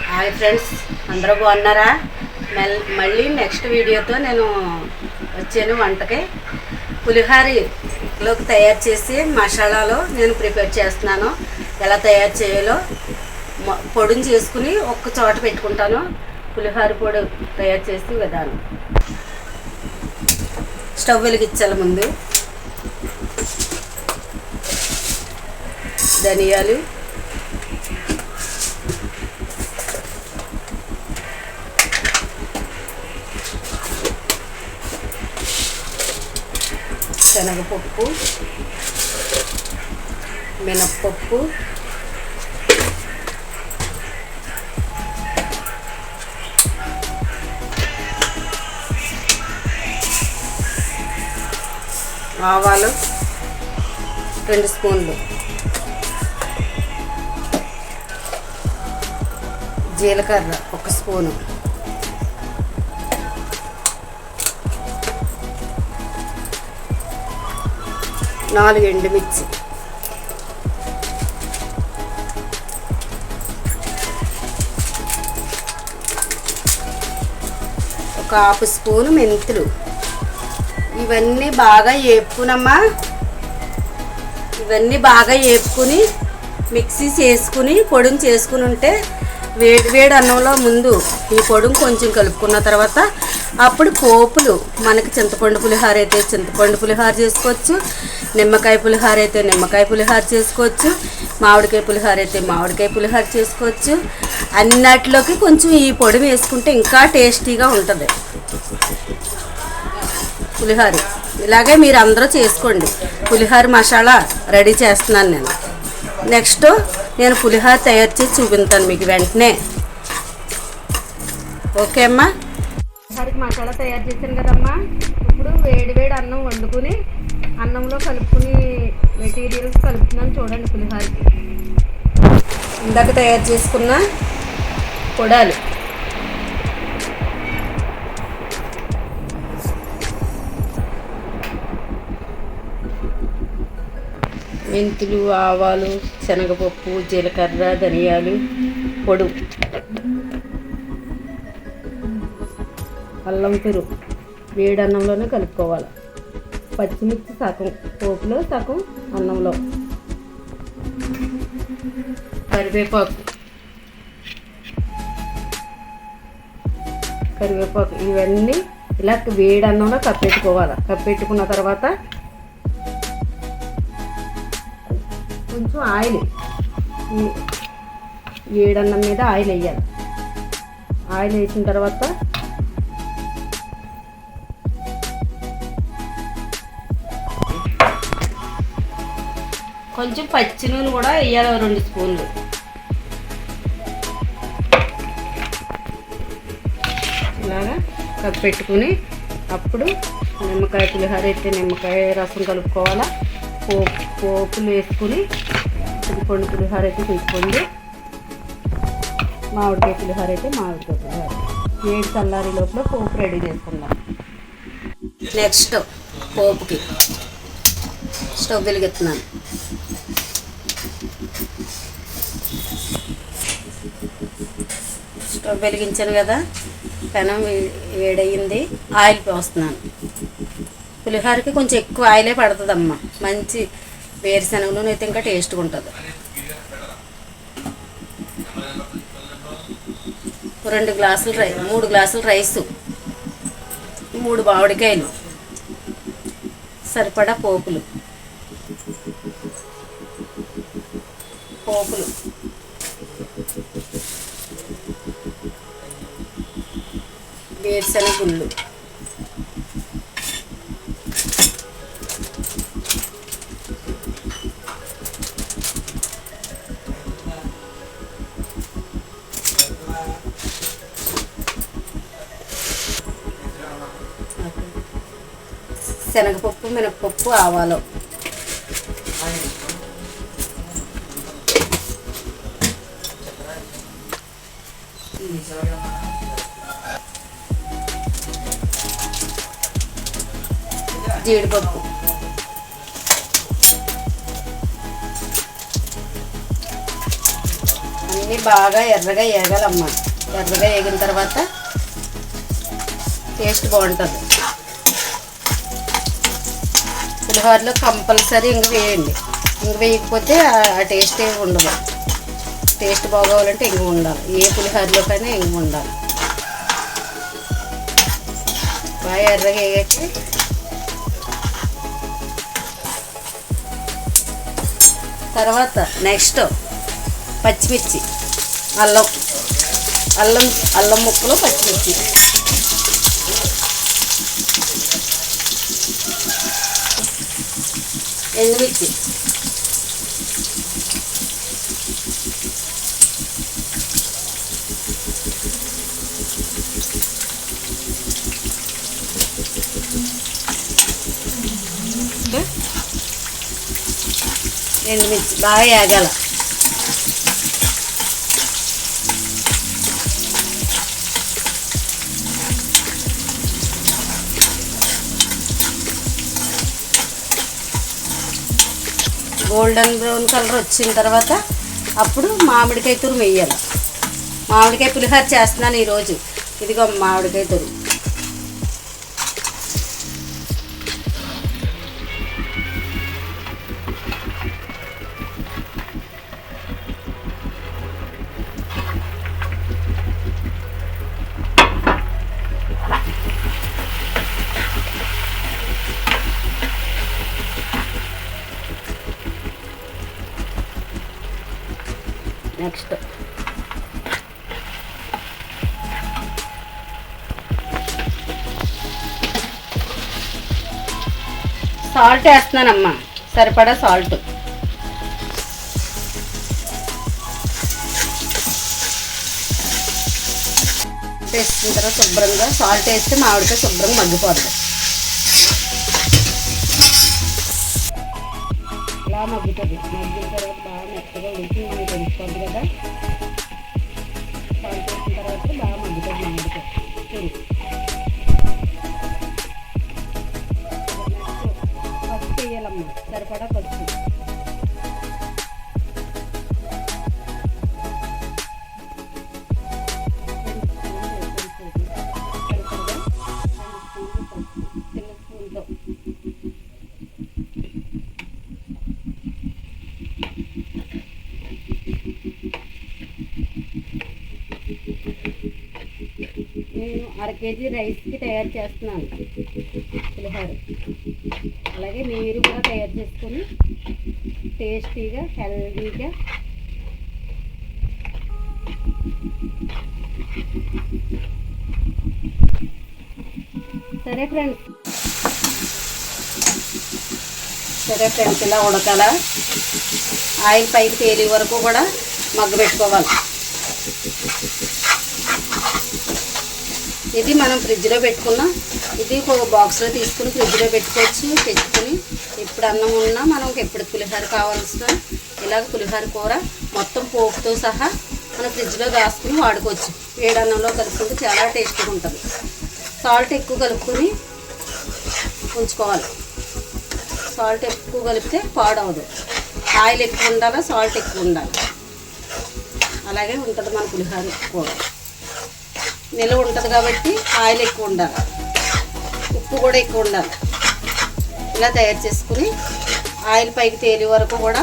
Hi friends, అందరూ బాగున్నారా? మళ్ళీ నెక్స్ట్ వీడియోతో నేను వచ్చాను. వంటకి పులిహోరలోకి తయారు చేసి మసాలాలో నేను ప్రిపేర్ చేస్తున్నాను. ఎలా తయారు చేయాలో పొడిని చేసుకుని ఒక్క చోట పెట్టుకుంటాను. పులిహోర పొడి తయారు చేసి విధానం. స్టవ్ వెలిగించాలి. ముందు ధనియాలు, శనగపప్పు, మినప్పప్పు, ఆవాలు 2 స్పూన్లు, జీలకర్ర 1 స్పూను, నాలుగు ఎండుమిర్చి, ఒక 1/2 స్పూను మెంతులు. ఇవన్నీ బాగా వేపుకునమ్మా. ఇవన్నీ బాగా వేపుకుని మిక్సీ చేసుకుని పొడిని చేసుకుని ఉంటే వేడి అన్నంలో ముందు ఈ పొడిని కొంచెం కలుపుకున్న తర్వాత అప్పుడు పోపులు మనకి చింతపండు పులిహోర అయితే చింతపండు పులిహోర చేసుకోవచ్చు, నిమ్మకాయ పులిహోర అయితే నిమ్మకాయ పులిహోర చేసుకోవచ్చు, మామిడికాయ పులిహోర అయితే మామిడికాయ పులిహోర చేసుకోవచ్చు. అన్నిటిలోకి కొంచెం ఈ పొడి వేసుకుంటే ఇంకా టేస్టీగా ఉంటుంది పులిహోర. ఇలాగే మీరు అందరూ చేసుకోండి. పులిహోర మసాలా రెడీ చేస్తున్నాను నేను. నెక్స్ట్ నేను పులిహోర తయారు చేసి చూపిస్తాను మీకు వెంటనే. ఓకే అమ్మా. పులిహోరకి మసాలా తయారు చేశాను కదమ్మా. ఇప్పుడు వేడి అన్నం వండుకుని అన్నంలో కలుపుకుని మెటీరియల్స్ కలుపుతున్నాను చూడండి. పులిహోరకి ఇందాక తయారు చేసుకున్న పొడాలు, మెంతులు, ఆవాలు, శనగపప్పు, జీలకర్ర, ధనియాలు, పొడు, అల్లం పెరుగు వేడి అన్నంలోనే కలుపుకోవాలి. పచ్చిమిర్చి సగం పోపులో, సగం అన్నంలో, కరివేపాకు ఇవన్నీ ఇలా వేడి అన్నంలో కప్పెట్టుకోవాలి. కప్పెట్టుకున్న తర్వాత కొంచెం ఆయిల్, వేడన్నం మీద ఆయిల్ వేయాలి. ఆయిల్ వేసిన తర్వాత కొంచెం పచ్చి నూనె కూడా వేయాలి, 2 స్పూన్లు. ఇలాగా కప్పెట్టుకుని అప్పుడు నిమ్మకాయ పులిహోర అయితే నిమ్మకాయ రసం కలుపుకోవాలా. పోపులు వేసుకుని చింతపండు పులిహోర అయితే చింతపండు, మామిడికాయ పులిహోర అయితే మామిడికాయ పులిహోర. వేడి చల్లారి లోపల పోపు రెడీ చేసుకుందాం. నెక్స్ట్ పోపుకి స్టవ్ వెలిగిస్తున్నాను. స్టవ్ వెలిగించాను కదా, పెనం వేడయింది. ఆయిల్ పోస్తున్నాను. పులిహోరకి కొంచెం ఎక్కువ ఆయిలే పడుతుందమ్మా. మంచి వేరుశనగ నూనె అయితే ఇంకా టేస్ట్గా ఉంటుంది. 3 గ్లాసులు రైసు, 3 మామిడికాయలు, సరిపడా పోపులు వేరుశనగ గుళ్ళు, శనగపప్పు, మినప్పప్పు, ఆవాలు, జీడిపప్పు, అన్నీ బాగా ఎర్రగా వేగాలమ్మా. ఎర్రగా వేగిన తర్వాత టేస్ట్ బాగుంటుంది. పులిహోరలో కంపల్సరీ ఇంక వేయండి. ఇంక వేయకపోతే ఆ టేస్ట్ ఏమి ఉండదు. టేస్ట్ బాగోవాలంటే ఇంక ఉండాలి. ఏ పులిహోరలో కానీ ఇంక ఉండాలి. బాగా ఎర్రగా వేయచ్చి తర్వాత నెక్స్ట్ పచ్చిమిర్చి, అల్లం అల్లం అల్లం ముక్కలు, పచ్చిమిర్చి, ఎండుమిర్చి, ఎండుమిర్చి బాగా వేగాల. గోల్డెన్ బ్రౌన్ కలర్ వచ్చిన తర్వాత అప్పుడు మామిడికాయ తురుము వేయాలి. మామిడికాయ పులిహోర చేస్తున్నాను ఈరోజు. ఇదిగో మామిడికాయ తురుము. నెక్స్ట్ సాల్ట్ వేస్తున్నానమ్మా, సరిపడా సాల్ట్. వేసుకున్న తర్వాత శుభ్రంగా సాల్ట్ వేస్తే మామిడికాయ శుభ్రంగా మగ్గిపోతుంది. ఇలా మగ్గుతుంది. మగ్గిన తర్వాత బాగా మెత్తగా ఉడికి మనకి తెలుస్తుంది కదా. సాల్ట్ వేసిన తర్వాత బాగా మగ్గుతుంది మామిడికాయ. పసుపు వేయాలమ్మా, సరిపడా పసుపు. నేను 1/2 కేజీ రైస్కి తయారు చేస్తున్నాను పులిహోర. అలాగే మీరు కూడా తయారు చేసుకొని టేస్టీగా, హెల్దీగా సరే ఫ్రెండ్స్ ఇలా ఉడకాల. ఆయిల్ పైకి తేలి వరకు కూడా మగ్గ పెట్టుకోవాలి. ఇది మనం ఫ్రిడ్జ్లో పెట్టుకున్నాం. ఇది ఒక బాక్స్లో తీసుకుని ఫ్రిడ్జ్లో పెట్టుకోవచ్చు. తెచ్చుకొని ఎప్పుడు అన్నం ఉన్నా మనకి ఎప్పుడు పులిహోర కావాల్సిన ఇలాగ పులిహోర కూర మొత్తం పోపుతో సహా మనం ఫ్రిడ్జ్లో దాచుకుని వాడుకోవచ్చు. వేడన్నంలో కలుపుకుంటే చాలా టేస్టీగా ఉంటుంది. సాల్ట్ ఎక్కువ కలుపుకొని ఉంచుకోవాలి. సాల్ట్ ఎక్కువ కలిపితే పాడవదు. ఆయిల్ ఎక్కువ ఉండాలి, సాల్ట్ ఎక్కువ ఉండాలి. అలాగే ఉంటుంది మన పులిహోర కూర. నిల్వ ఉంటుంది కాబట్టి ఆయిల్ ఎక్కువ ఉండాలి, ఉప్పు కూడా ఎక్కువ ఉండాలి. ఇలా తయారు చేసుకుని ఆయిల్ పైకి తేలి వరకు కూడా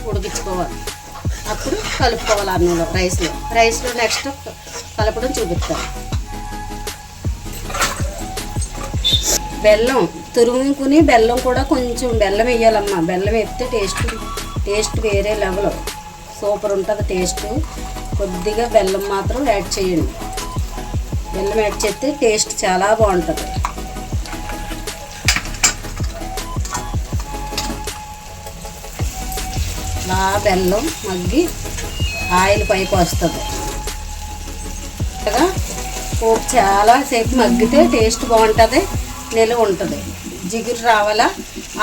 ఉడికించుకోవాలి. అప్పుడు కలుపుకోవాలి అన్నంలో, రైస్లో నెక్స్ట్ కలపడం చూపిస్తాను. బెల్లం తురుముకుని బెల్లం కూడా కొంచెం బెల్లం వేయాలమ్మా. బెల్లం వేస్తే టేస్ట్ వేరే లెవెల్, సూపర్ ఉంటుంది టేస్ట్. కొద్దిగా బెల్లం మాత్రం యాడ్ చేయండి. బెల్లం యాడ్ చేస్తే టేస్ట్ చాలా బాగుంటుంది. నా బెల్లం మగ్గి ఆయిల్ పైకి వస్తుంది. పోపు చాలా సేపు మగ్గితే టేస్ట్ బాగుంటుంది, నిలువ ఉంటుంది. జిగురు రావాలా,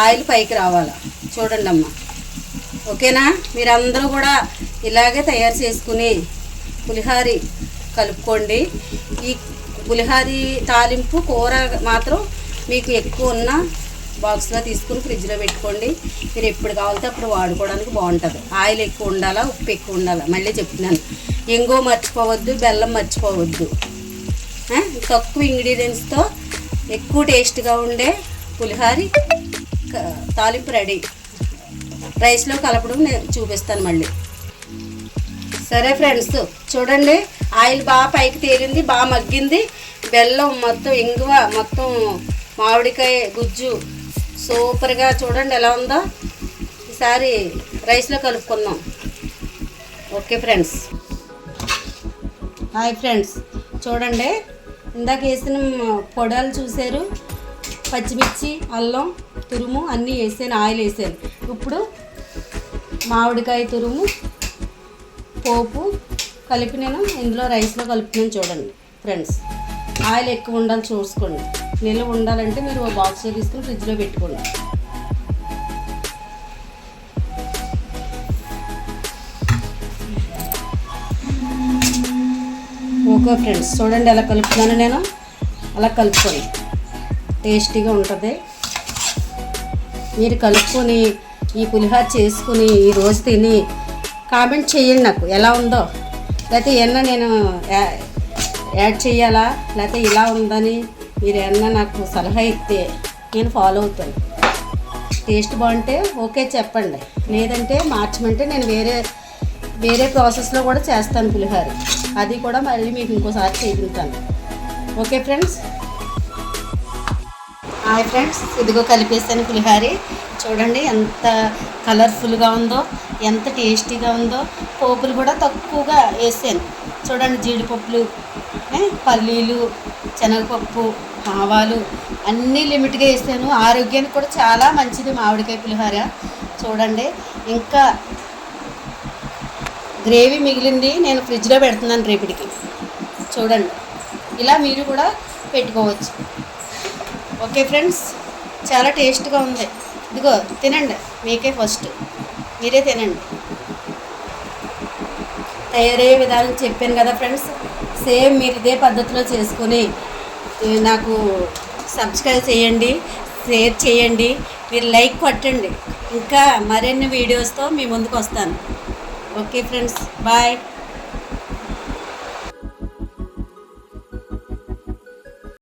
ఆయిల్ పైకి రావాలా. చూడండి అమ్మ, ఓకేనా? మీరందరూ కూడా ఇలాగే తయారు చేసుకుని పులిహోర కలుపుకోండి. ఈ పులిహోర తాలింపు కూర మాత్రం మీకు ఎక్కువ ఉన్నా బాక్స్లో తీసుకుని ఫ్రిడ్జ్లో పెట్టుకోండి. మీరు ఎప్పుడు కావాలితే అప్పుడు వాడుకోవడానికి బాగుంటుంది. ఆయిల్ ఎక్కువ ఉండాలా, ఉప్పు ఎక్కువ ఉండాలా, మళ్ళీ చెప్తున్నాను. ఇంగో మర్చిపోవద్దు, బెల్లం మర్చిపోవద్దు. తక్కువ ఇంగ్రీడియంట్స్తో ఎక్కువ టేస్ట్గా ఉండే పులిహారి తాలింపు రెడీ. రైస్లో కలపడం నేను చూపిస్తాను మళ్ళీ. సరే ఫ్రెండ్స్, చూడండి ఆయిల్ బాగా పైకి తేలింది, బాగా మగ్గింది. బెల్లం మొత్తం, ఇంగువ మొత్తం, మామిడికాయ గుజ్జు సూపర్గా చూడండి ఎలా ఉందో. ఈసారి రైస్లో కలుపుకుందాం. Okay friends. హాయ్ ఫ్రెండ్స్, చూడండి ఇందాక వేసిన పొడాలు చూసారు. పచ్చిమిర్చి, అల్లం తురుము అన్నీ వేసాను, ఆయిల్ వేసాను. ఇప్పుడు మామిడికాయ తురుము, పోపు కలిపి నేను ఇందులో రైస్లో కలుపుతున్నాను. చూడండి ఫ్రెండ్స్, ఆయిల్ ఎక్కువ ఉండాలి చూసుకోండి. నిల్వ ఉండాలంటే మీరు బాక్స్లో తీసుకుని ఫ్రిడ్జ్లో పెట్టుకోండి. ఓకే ఫ్రెండ్స్, చూడండి ఎలా కలుపుతున్నాను నేను. అలా కలుపుకోండి, టేస్టీగా ఉంటుంది. మీరు కలుపుకొని ఈ పులిహోర చేసుకుని ఈరోజు తిని కామెంట్ చేయండి నాకు ఎలా ఉందో. లేకపోతే ఏమన్నా నేను యాడ్ చేయాలా, లేకపోతే ఇలా ఉందని మీరు ఏమన్నా నాకు సలహా ఇస్తే నేను ఫాలో అవుతాను. టేస్ట్ బాగుంటే ఓకే చెప్పండి, లేదంటే మార్చమంటే నేను వేరే ప్రాసెస్లో కూడా చేస్తాను పులిహోర. అది కూడా మళ్ళీ మీకు ఇంకోసారి చేయించాను. Okay friends. హాయ్ ఫ్రెండ్స్, ఇదిగో కలిపేసాను పులిహోర. చూడండి ఎంత కలర్ఫుల్గా ఉందో, ఎంత టేస్టీగా ఉందో. పోపులు కూడా తక్కువగా వేసాను. చూడండి జీడిపప్పులు, పల్లీలు, శనగపప్పు, ఆవాలు అన్నీ లిమిట్గా వేసాను. ఆరోగ్యానికి కూడా చాలా మంచిది మామిడికాయ పులిహోర. చూడండి ఇంకా గ్రేవీ మిగిలింది, నేను ఫ్రిడ్జ్లో పెడుతున్నాను రేపటికి. చూడండి ఇలా మీరు కూడా పెట్టుకోవచ్చు. ఓకే ఫ్రెండ్స్, చాలా టేస్ట్గా ఉంది. ఇదిగో తినండి, మీకే ఫస్ట్ మీరే తినండి. తయారయ్యే విధానం చెప్పాను కదా ఫ్రెండ్స్, సేమ్ మీరు ఇదే పద్ధతిలో చేసుకొని నాకు సబ్స్క్రైబ్ చేయండి, షేర్ చేయండి, మీరు లైక్ కొట్టండి. ఇంకా మరిన్ని వీడియోస్తో మీ ముందుకు వస్తాను. Okay friends, bye.